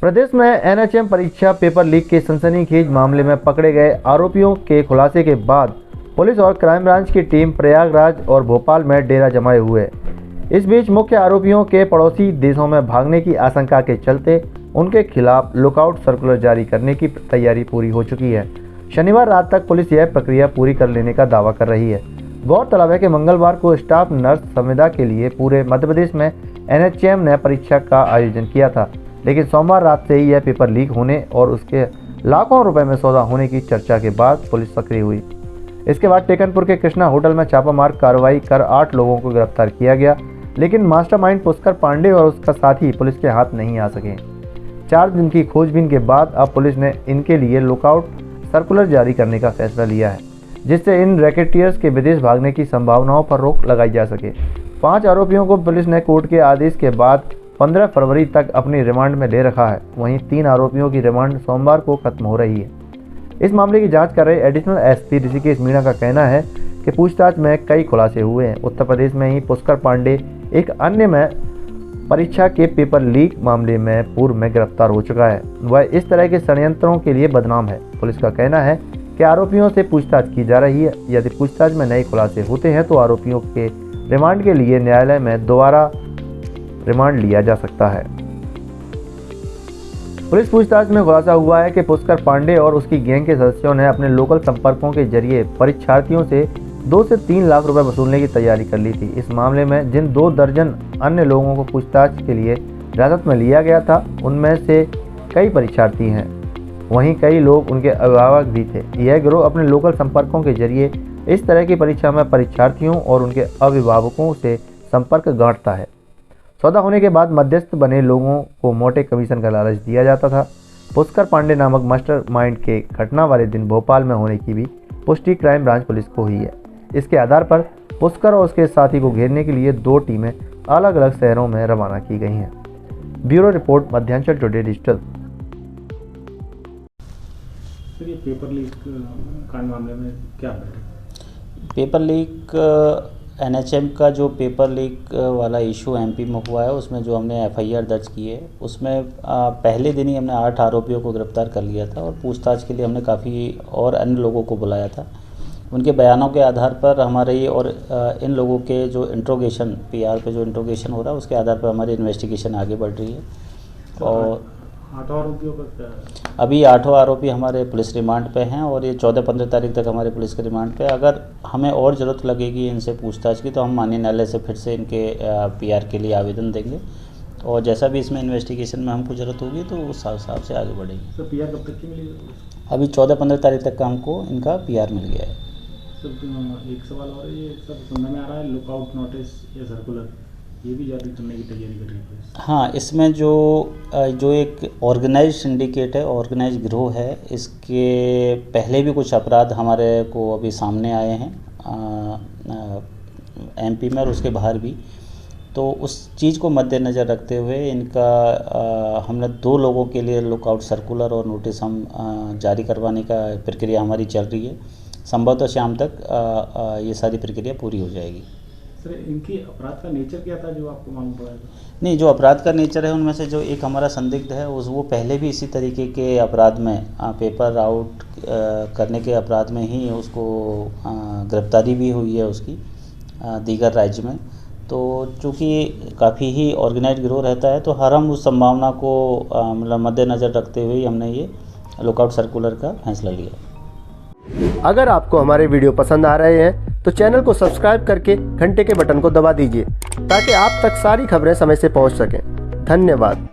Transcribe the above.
प्रदेश में एनएचएम परीक्षा paper leak के सनसनीखेज मामले में पकड़े गए आरोपियों के खुलासे के बाद पुलिस और क्राइम ब्रांच की टीम प्रयागराज और भोपाल में डेरा जमाए हुए है। इस बीच मुख्य आरोपियों के पड़ोसी देशों में भागने की आशंका के चलते उनके खिलाफ लुकआउट सर्कुलर जारी करने की तैयारी पूरी हो चुकी है। शनिवार रात तक पुलिस यह प्रक्रिया पूरी कर लेने का दावा कर रही है। गौरतलब है कि मंगलवार को स्टाफ नर्स संविदा के लिए पूरे मध्य प्रदेश में एनएचएम ने परीक्षा का आयोजन किया था, लेकिन सोमवार रात से ही यह पेपर लीक होने और उसके लाखों रुपए में सौदा होने की चर्चा के बाद पुलिस सक्रिय हुई। इसके बाद टेकनपुर के कृष्णा होटल में छापामार कार्रवाई कर 8 लोगों को गिरफ्तार किया गया, लेकिन मास्टरमाइंड पुष्कर पांडे और उसका साथी पुलिस के हाथ नहीं आ सके। 4 दिन की खोजबीन के बाद अब पुलिस ने इनके लिए लुकआउट सर्कुलर जारी करने का फैसला लिया है, जिससे इन रैकेटियर्स के विदेश भागने की संभावनाओं पर रोक लगाई जा सके। 5 आरोपियों को पुलिस ने कोर्ट के आदेश के बाद 15 फरवरी तक अपनी रिमांड में ले रखा है। वहीं 3 आरोपियों की रिमांड सोमवार को खत्म हो रही है। इस मामले की जांच कर रहे एडिशनल एसपी ऋषिकेश मीणा का कहना है कि पूछताछ में कई खुलासे हुए हैं। उत्तर प्रदेश में ही पुष्कर पांडे एक अन्य में परीक्षा के पेपर लीक मामले में पूर्व में गिरफ्तार हो चुका है। वह इस तरह के षड्यंत्रों के लिए बदनाम है। पुलिस का कहना है कि आरोपियों से पूछताछ की जा रही है। यदि पूछताछ में नए खुलासे होते हैं तो आरोपियों के रिमांड के लिए न्यायालय में दोबारा रिमांड लिया जा सकता है। पुलिस पूछताछ में खुलासा हुआ है कि पुष्कर पांडे और उसकी गैंग के सदस्यों ने अपने लोकल संपर्कों के जरिए परीक्षार्थियों से 2 से 3 लाख रुपए वसूलने की तैयारी कर ली थी। इस मामले में जिन 2 दर्जन अन्य लोगों को पूछताछ के लिए हिरासत में लिया गया था, उनमें से कई परीक्षार्थी हैं। वहीं कई लोग उनके अभिभावक भी थे। यह गिरोह अपने लोकल संपर्कों के जरिए इस तरह की परीक्षा में परीक्षार्थियों और उनके अभिभावकों से संपर्क गांठता है। सौदा होने के बाद मध्यस्थ बने लोगों को मोटे कमीशन का लालच दिया जाता था। पुष्कर पांडे नामक मास्टरमाइंड के घटना वाले दिन भोपाल में होने की भी पुष्टि क्राइम ब्रांच पुलिस को हुई है। इसके आधार पर पुष्कर और उसके साथी को घेरने के लिए 2 टीमें अलग अलग शहरों में रवाना की गई हैं। Bureau report, Madhyanchal today digital. Sir, ये पेपर लीक कांड मामले में क्या है? पेपर लीक एनएचएम का जो पेपर लीक वाला इशू एमपी में हुआ है, उसमें जो हमने एफआईआर दर्ज की है, उसमें पहले दिन ही हमने 8 आरोपियों को गिरफ्तार कर लिया था और पूछताछ के लिए हमने काफ़ी और अन्य लोगों को बुलाया था। उनके बयानों के आधार पर हमारे ये और इन लोगों के जो इंट्रोगेशन पीआर पे जो इंट्रोगेशन हो रहा है, उसके आधार पर हमारी इन्वेस्टिगेशन आगे बढ़ रही है। और 8 आरोपियों का अभी 8 आरोपी हमारे पुलिस रिमांड पे हैं और ये 14-15 तारीख तक हमारे पुलिस के रिमांड पे। अगर हमें और ज़रूरत लगेगी इनसे पूछताछ की तो हम माननीय न्यायालय से फिर से इनके पीआर के लिए आवेदन देंगे और जैसा भी इसमें इन्वेस्टिगेशन में हमको ज़रूरत होगी तो उस हिसाब से आगे बढ़ेगी। सर, पीआर कब तक की मिली? अभी 14-15 तारीख तक का हमको इनका पीआर मिल गया है। सर, एक सवाल और है, ये सब सुनने में आ रहा है लुकआउट नोटिस या सर्कुलर ये भी जारी करने की तैयारी कर रही है। हाँ, इसमें जो एक ऑर्गेनाइज सिंडिकेट है, ऑर्गेनाइज गिरोह है, इसके पहले भी कुछ अपराध हमारे को अभी सामने आए हैं एमपी में और उसके बाहर भी। तो उस चीज़ को मद्देनज़र रखते हुए इनका हमने 2 लोगों के लिए लुकआउट सर्कुलर और नोटिस हम जारी करवाने का प्रक्रिया हमारी चल रही है। संभवतः शाम तक ये सारी प्रक्रिया पूरी हो जाएगी। सर, इनकी अपराध का नेचर क्या था जो आपको मालूम पड़ा है? नहीं, जो अपराध का नेचर है उनमें से जो एक हमारा संदिग्ध है वो पहले भी इसी तरीके के अपराध में पेपर आउट करने के अपराध में ही उसको गिरफ्तारी भी हुई है उसकी दीगर राज्य में। तो चूँकि काफ़ी ही ऑर्गेनाइज गिरोह रहता है तो हर हम उस संभावना को मतलब मद्देनज़र रखते हुए ही हमने ये लुकआउट सर्कुलर का फैसला लिया। अगर आपको हमारे वीडियो पसंद आ रहे हैं तो चैनल को सब्सक्राइब करके घंटे के बटन को दबा दीजिए ताकि आप तक सारी खबरें समय से पहुंच सकें। धन्यवाद।